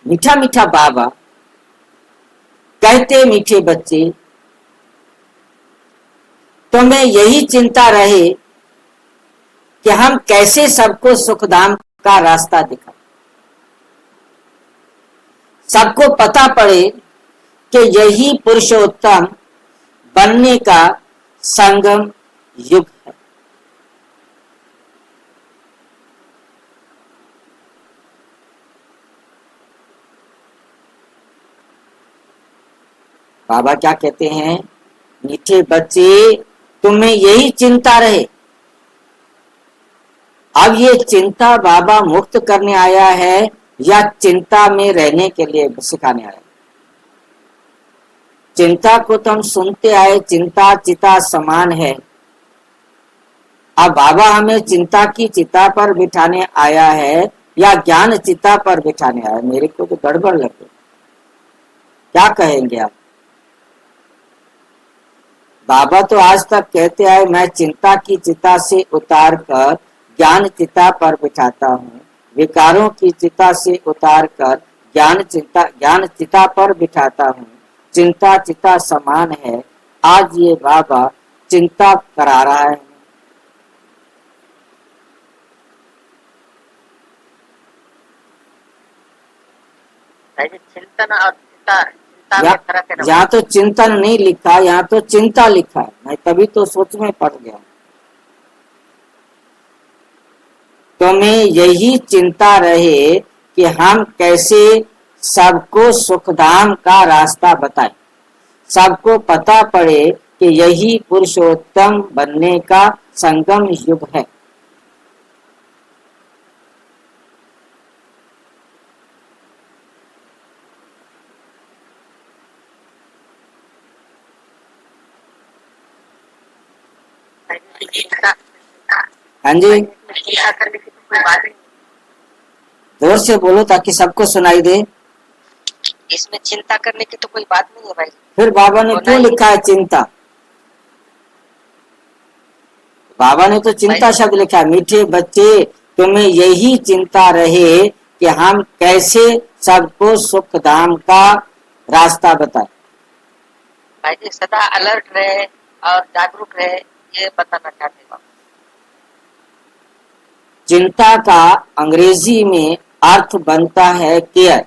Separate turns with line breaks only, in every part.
मीठा मीठा बाबा, कहते मीठे बच्चे, तुम्हें यही चिंता रहे कि हम कैसे सबको सुखधाम का रास्ता दिखाएं, सबको पता पड़े कि यही पुरुषोत्तम बनने का संगम युग है। बाबा क्या कहते हैं, मीठे बच्चे तुम्हें यही चिंता रहे। अब ये चिंता बाबा मुक्त करने आया है या चिंता में रहने के लिए सिखाने आया? चिंता को तो हम सुनते आए, चिंता चिता समान है। अब बाबा हमें चिंता की चिता पर बिठाने आया है या ज्ञान चिता पर बिठाने आया? मेरे को तो गड़बड़ लगे, क्या कहेंगे आप? बाबा तो आज तक कहते आए, मैं चिंता की चिता से उतार कर ज्ञान चिता पर बिठाता हूँ, विकारों की चिता से उतार कर ज्ञान चिता पर बिठाता हूँ, चिंता चिता समान है। आज ये बाबा चिंता करा रहा है।
चिंतन और चिंता में फर्क है।
यहाँ तो चिंतन नहीं लिखा, यहाँ तो चिंता लिखा है। मैं तभी तो सोच में पड़ गया। तुम्हें यही चिंता रहे कि हम कैसे सबको सुखधाम का रास्ता बताएं, सबको पता पड़े कि यही पुरुषोत्तम बनने का संगम युग है। हाँ जी, जोर से बोलो ताकि सबको सुनाई दे।
इसमें चिंता करने की तो कोई बात नहीं है भाई।
फिर बाबा ने क्यों लिखा है चिंता? बाबा ने तो चिंता शब्द लिखा है। मीठे बच्चे तुम्हें यही चिंता रहे कि हम कैसे सबको सुखधाम का रास्ता बताएं।
भाई जी सदा अलर्ट रहे और जागरूक रहे, ये बताना चाहते हैं।
चिंता का अंग्रेजी में अर्थ बनता है केयर।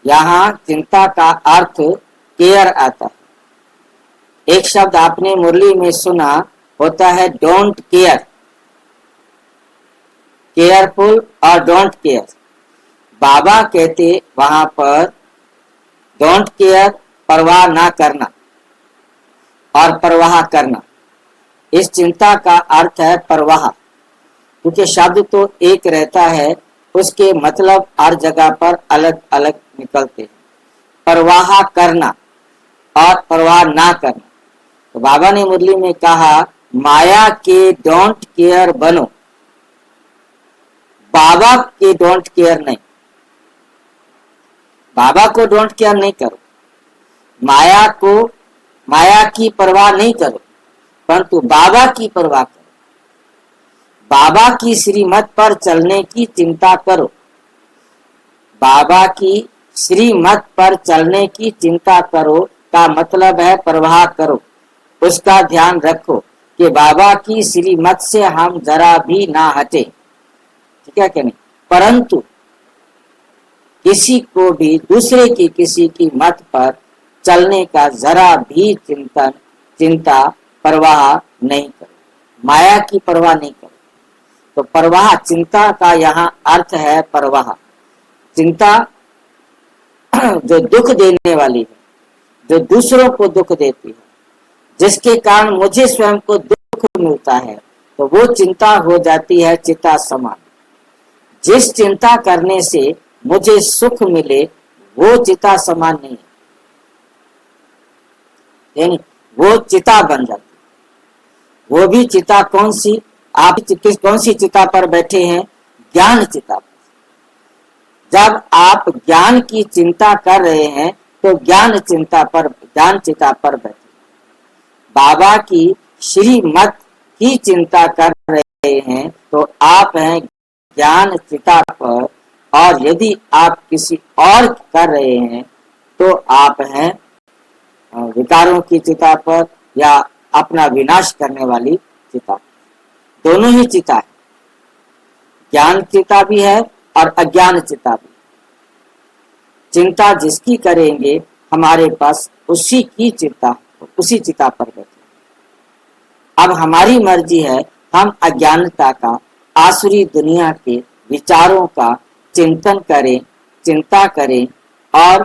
यहाँ चिंता का अर्थ केयर आता है। एक शब्द आपने मुरली में सुना होता है डोंट केयर, केयरफुल और डोंट केयर। बाबा कहते वहां पर डोंट केयर परवाह ना करना और परवाह करना। इस चिंता का अर्थ है परवाह, क्योंकि शब्द तो एक रहता है, उसके मतलब हर जगह पर अलग अलग निकलते हैं। परवाह करना और परवाह ना करना। तो बाबा ने मुरली में कहा माया के डोंट केयर बनो, बाबा के डोंट केयर नहीं। बाबा को डोंट केयर नहीं करो, माया की परवाह नहीं करो, परंतु बाबा की परवाह करो। बाबा की श्रीमत पर चलने की चिंता करो। बाबा की श्रीमत पर चलने की चिंता करो का मतलब है परवाह करो, उसका ध्यान रखो कि बाबा की श्रीमत से हम जरा भी ना हटे। ठीक है कि नहीं? परंतु किसी को भी दूसरे की किसी की मत पर चलने का जरा भी चिंता परवाह नहीं करो, माया की परवाह नहीं करो। तो परवाह चिंता का यहाँ अर्थ है परवाह। चिंता जो दुख देने वाली है, जो दूसरों को दुख देती है, जिसके कारण मुझे स्वयं को दुख मिलता है, तो वो चिंता हो जाती है चिता समान। जिस चिंता करने से मुझे सुख मिले वो चिता समान नहीं है, यानी वो चिता बन जाती। वो भी चिता कौन सी? आप कौन सी चिता पर बैठे हैं? ज्ञान चिता पर। जब आप ज्ञान की चिंता कर रहे हैं तो ज्ञान चिता पर बैठे। बाबा की श्रीमत की चिंता कर रहे हैं तो आप हैं ज्ञान चिता पर, और यदि आप किसी और कर रहे हैं तो आप हैं विकारों की चिता पर या अपना विनाश करने वाली चिता। दोनों ही चिता है, ज्ञान चिता भी है और अज्ञान चिता भी। चिंता जिसकी करेंगे हमारे पास उसी की चिंता, उसी चिता पर बैठे। अब हमारी मर्जी है हम अज्ञानता का, आसुरी दुनिया के विचारों का चिंतन करें, चिंता करें और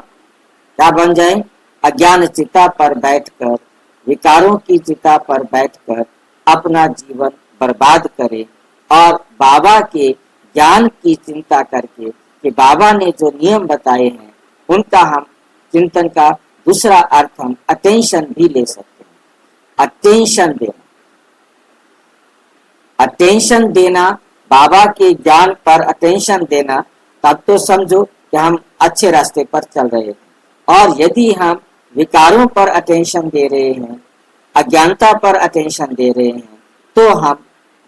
क्या बन जाए, अज्ञान चिता पर बैठकर, विकारों की चिता पर बैठकर अपना जीवन बर्बाद करें और बाबा के ज्ञान की चिंता करके कि बाबा ने जो नियम बताए हैं उनका हम चिंतन का दूसरा अर्थ हम अटेंशन भी ले सकते हैं। अटेंशन देना, अटेंशन देना, बाबा के ज्ञान पर अटेंशन देना, तब तो समझो कि हम अच्छे रास्ते पर चल रहे हैं। और यदि हम विकारों पर अटेंशन दे रहे हैं, अज्ञानता पर अटेंशन दे रहे हैं, तो हम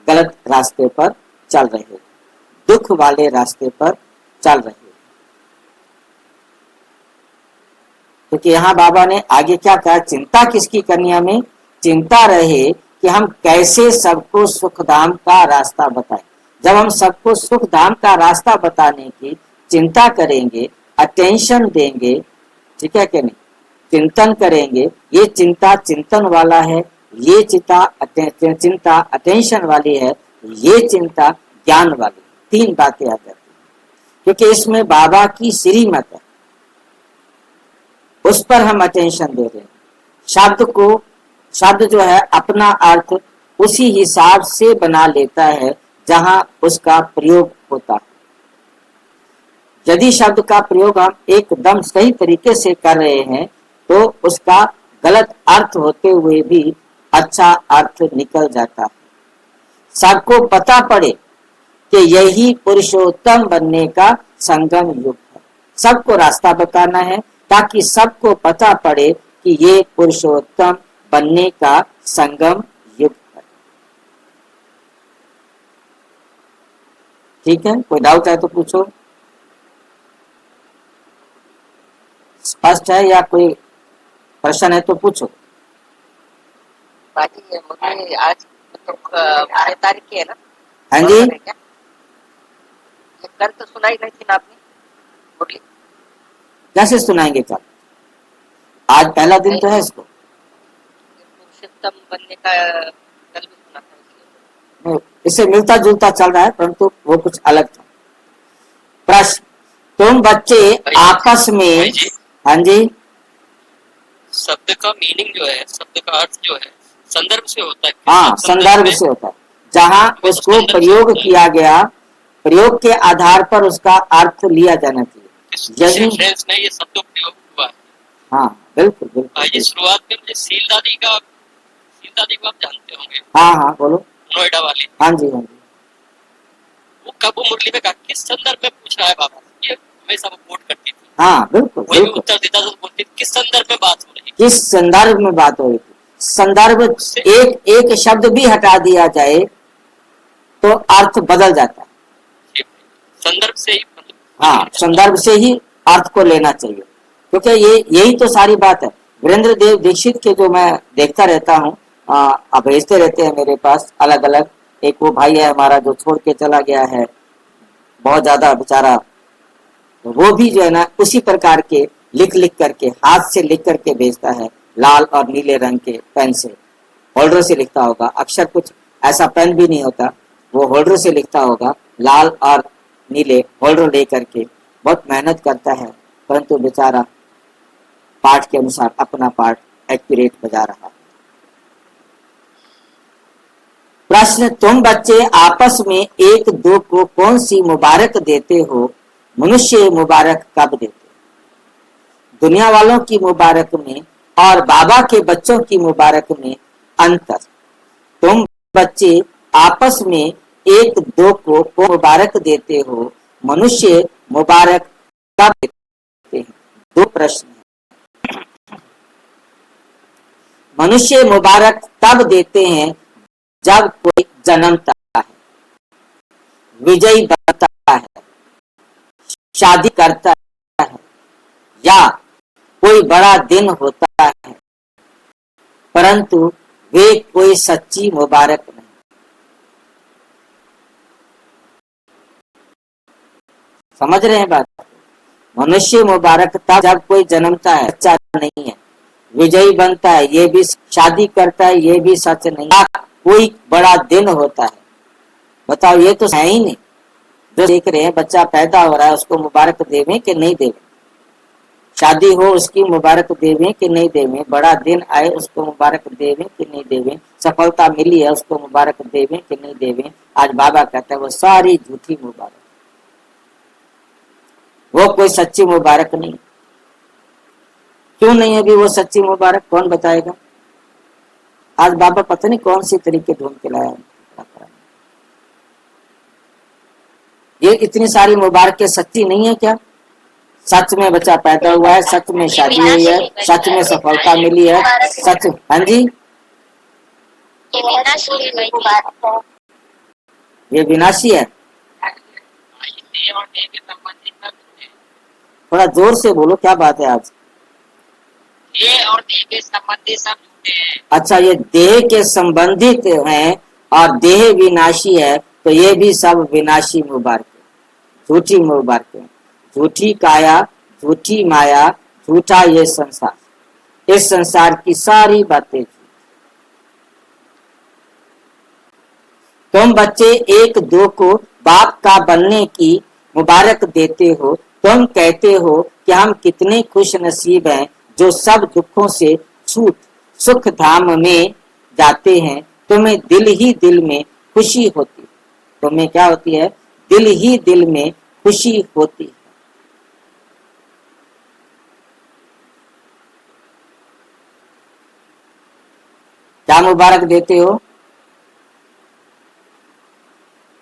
गलत रास्ते पर चल रहे हैं, दुख वाले रास्ते पर चल रहे हैं। क्योंकि यहाँ बाबा ने आगे क्या कहा, चिंता किसकी करनी, हमें चिंता रहे कि हम कैसे सबको सुखधाम का रास्ता बताएं। जब हम सबको सुखधाम का रास्ता बताने की चिंता करेंगे, अटेंशन देंगे, ठीक है कि नहीं, चिंतन करेंगे, ये चिंता चिंतन वाला है, ये चिंता अटेंशन वाली है, ये चिंता ज्ञान वाली। तीन बातें आ जाती हैं क्योंकि इसमें बाबा की श्रीमत है, उस पर हम अटेंशन दे रहे हैं। शब्द जो है अपना अर्थ उसी हिसाब से बना लेता है जहां उसका प्रयोग होता है। यदि शब्द का प्रयोग हम एकदम सही तरीके से कर रहे हैं तो उसका गलत अर्थ होते हुए भी अच्छा अर्थ निकल जाता है। सबको पता पड़े कि यही पुरुषोत्तम बनने का संगम युग है। सबको रास्ता बताना है ताकि सबको पता पड़े कि ये पुरुषोत्तम बनने का संगम युग है। ठीक है, कोई डाउट है तो पूछो। स्पष्ट है या कोई प्रश्न है तो पूछो।
बाजी ये मुझे आज तो 6 तारीख की है ना?
हाँ जी,
ये कल तो सुनाई नहीं थी ना आपने मुरली?
कैसे सुनाएंगे कल? आज पहला दिन तो है इसको।
पुरुषोत्तम बनने का कल भी सुना था इसलिए।
इससे मिलता जुलता चल रहा है परंतु वो कुछ अलग था। प्रश्न, तुम बच्चे आपस में, हाँ जी,
शब्द का मीनिंग जो है, शब्द का अर्थ जो है संदर्भ से होता है।
हाँ, संदर्भ से होता है। जहाँ उसको प्रयोग किया गया, प्रयोग के आधार पर उसका अर्थ लिया जाना चाहिए। यही
रेफरेंस में ये शब्द प्रयोग हुआ है।
हाँ, बिल्कुल बिल्कुल।
भाई जी, शुरुआत में मुझे सील दादी को आप जानते होंगे।
हाँ हाँ, बोलो।
नोएडा वाली।
हाँ जी हाँ जी।
वो कब मुरली में कहा, किस संदर्भ में पूछ रहा है बाबा, ये हमेशा वो कोट करती थी।
हाँ बिल्कुल
वही
बिल्कुल।
उत्तर देता था तो बोलती किस संदर्भ में बात हो रही है,
किस संदर्भ में बात हो रही थी। संदर्भ एक शब्द भी हटा दिया जाए तो अर्थ बदल जाता है।
संदर्भ से ही।
हाँ, संदर्भ से ही अर्थ को लेना चाहिए क्योंकि यही तो सारी बात है। वीरेंद्र देव दीक्षित के जो मैं देखता रहता हूँ, भेजते रहते हैं मेरे पास अलग अलग। एक वो भाई है हमारा जो छोड़ के चला गया है, बहुत ज्यादा बेचारा, वो भी जो है ना उसी प्रकार के लिख करके, हाथ से लिख करके भेजता है, लाल और नीले रंग के पेन से, होल्डर से लिखता होगा। अक्षर कुछ ऐसा पेन भी नहीं होता, वो होल्डर से लिखता होगा, लाल और नीले होल्डर ले करके बहुत मेहनत करता है, परंतु बेचारा पाठ के अनुसार अपना पाठ एक्यूरेट बजा रहा है। प्रश्न, तुम बच्चे आपस में एक दो को कौन सी मुबारक देते हो? मनुष्य मुबारक कब देते? दुनिया वालों की मुबारक में और बाबा के बच्चों की मुबारक में अंतर। तुम बच्चे आपस में एक दो को मुबारक देते हो, मनुष्य मुबारक कब देते हैं? दो प्रश्न हैं। मनुष्य मुबारक तब देते हैं जब कोई जन्मता है, विजयी बनता शादी करता है या कोई बड़ा दिन होता है, परंतु वे कोई सच्ची मुबारक नहीं। समझ रहे हैं बात? मनुष्य मुबारक था जब कोई जन्मता है, सच्चा नहीं है, विजयी बनता है, ये भी शादी करता है, ये भी सच नहीं। कोई बड़ा दिन होता है, बताओ, ये तो है ही नहीं। जो देख रहे हैं बच्चा पैदा हो रहा है, उसको मुबारक देवें कि नहीं देवें? शादी हो उसकी मुबारक देवें कि नहीं देवें? बड़ा दिन आए उसको मुबारक देवें कि नहीं देवें? सफलता मिली है उसको मुबारक देवें कि नहीं देवें? आज बाबा कहता है वो सारी झूठी मुबारक, वो कोई सच्ची मुबारक नहीं। क्यों नहीं अभी वो सच्ची मुबारक? कौन बताएगा? आज बाबा पता नहीं कौन सी तरीके ढूंढ के लाया। ये इतनी सारी मुबारकें सच्ची नहीं है क्या? सच में बच्चा पैदा हुआ है, सच में शादी हुई है, सच में सफलता मिली है, सच। हाँ जी, ये विनाशी है। थोड़ा जोर से बोलो, क्या बात है आज?
देह और देह के संबंधी सब झूठे हैं।
अच्छा, ये देह के संबंधित हैं और देह विनाशी है, तो ये भी सब विनाशी मुबारक, झूठी मुबारक, झूठी काया, झूठी माया, झूठा ये संसार। इस संसार की सारी बातें। तुम बच्चे एक दो को बाप का बनने की मुबारक देते हो। तुम कहते हो कि हम कितने खुश नसीब हैं जो सब दुखों से छूट सुख धाम में जाते हैं। तुम्हें दिल ही दिल में खुशी होती है। तुम्हें क्या होती है? दिल ही दिल में खुशी होती है। क्या मुबारक देते हो?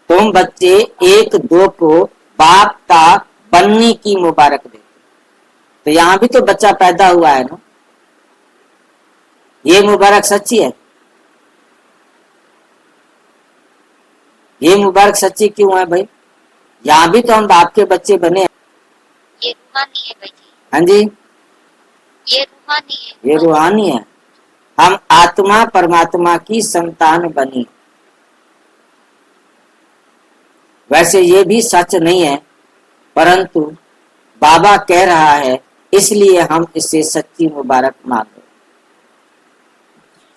तुम बच्चे एक दो को बाप का बनने की मुबारक देते। तो यहाँ भी तो बच्चा पैदा हुआ है ना, ये मुबारक सच्ची है। ये मुबारक सच्ची क्यों है भाई? यहाँ भी तो हम बाप के बच्चे बने।
ये रूहानी है भाई जी।
हाँ जी,
ये रूहानी है।
ये रूहानी है। हम आत्मा परमात्मा की संतान बनी। वैसे ये भी सच नहीं है, परंतु बाबा कह रहा है इसलिए हम इसे सच्ची मुबारक मानते।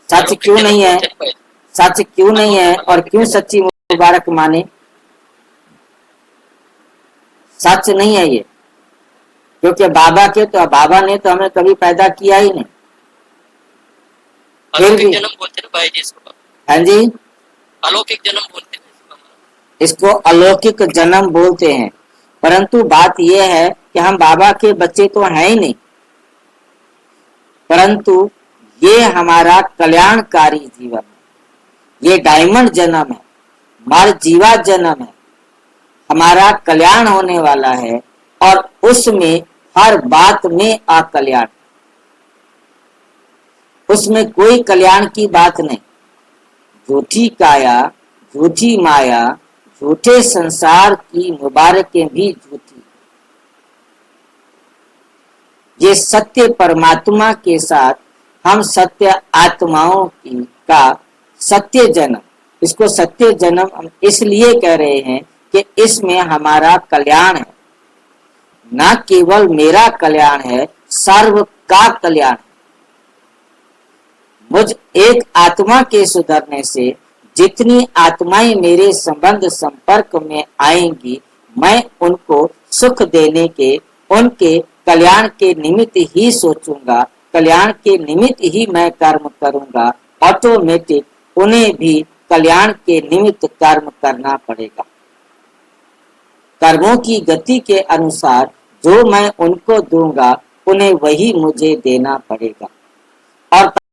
सच क्यों नहीं है? सच क्यों नहीं है और क्यों सच्ची मुबारक माने? सच नहीं है ये, क्योंकि बाबा ने तो हमें कभी पैदा किया ही नहीं। फिर भी
जन्म बोलते हैं भाई जी इसको।
हाँ जी,
अलौकिक जन्म बोलते हैं
इसको अलौकिक जन्म बोलते हैं। परंतु बात यह है कि हम बाबा के बच्चे तो हैं ही नहीं, परंतु ये हमारा कल्याणकारी जीवन है। ये डायमंड जन्म है, मर जीवा जन्म है। हमारा कल्याण होने वाला है और उसमें हर बात में अकल्याण, उसमें कोई कल्याण की बात नहीं। झूठी काया, झूठी माया, झूठे संसार की मुबारकें भी झूठी। ये सत्य परमात्मा के साथ हम सत्य आत्माओं की का सत्य जन्म, इसको सत्य जन्म हम इसलिए कह रहे हैं कि इसमें हमारा कल्याण है। न केवल मेरा कल्याण है, सर्व का कल्याण है। मुझ एक आत्मा के सुधरने से जितनी आत्माएं मेरे संबंध संपर्क में आएंगी, मैं उनको सुख देने के, उनके कल्याण के निमित्त ही सोचूंगा, कल्याण के निमित्त ही मैं कर्म करूंगा। ऑटोमेटिक उन्हें भी कल्याण के निमित्त कर्म करना पड़ेगा। कर्मों की गति के अनुसार जो मैं उनको दूंगा, उन्हें वही मुझे देना पड़ेगा। और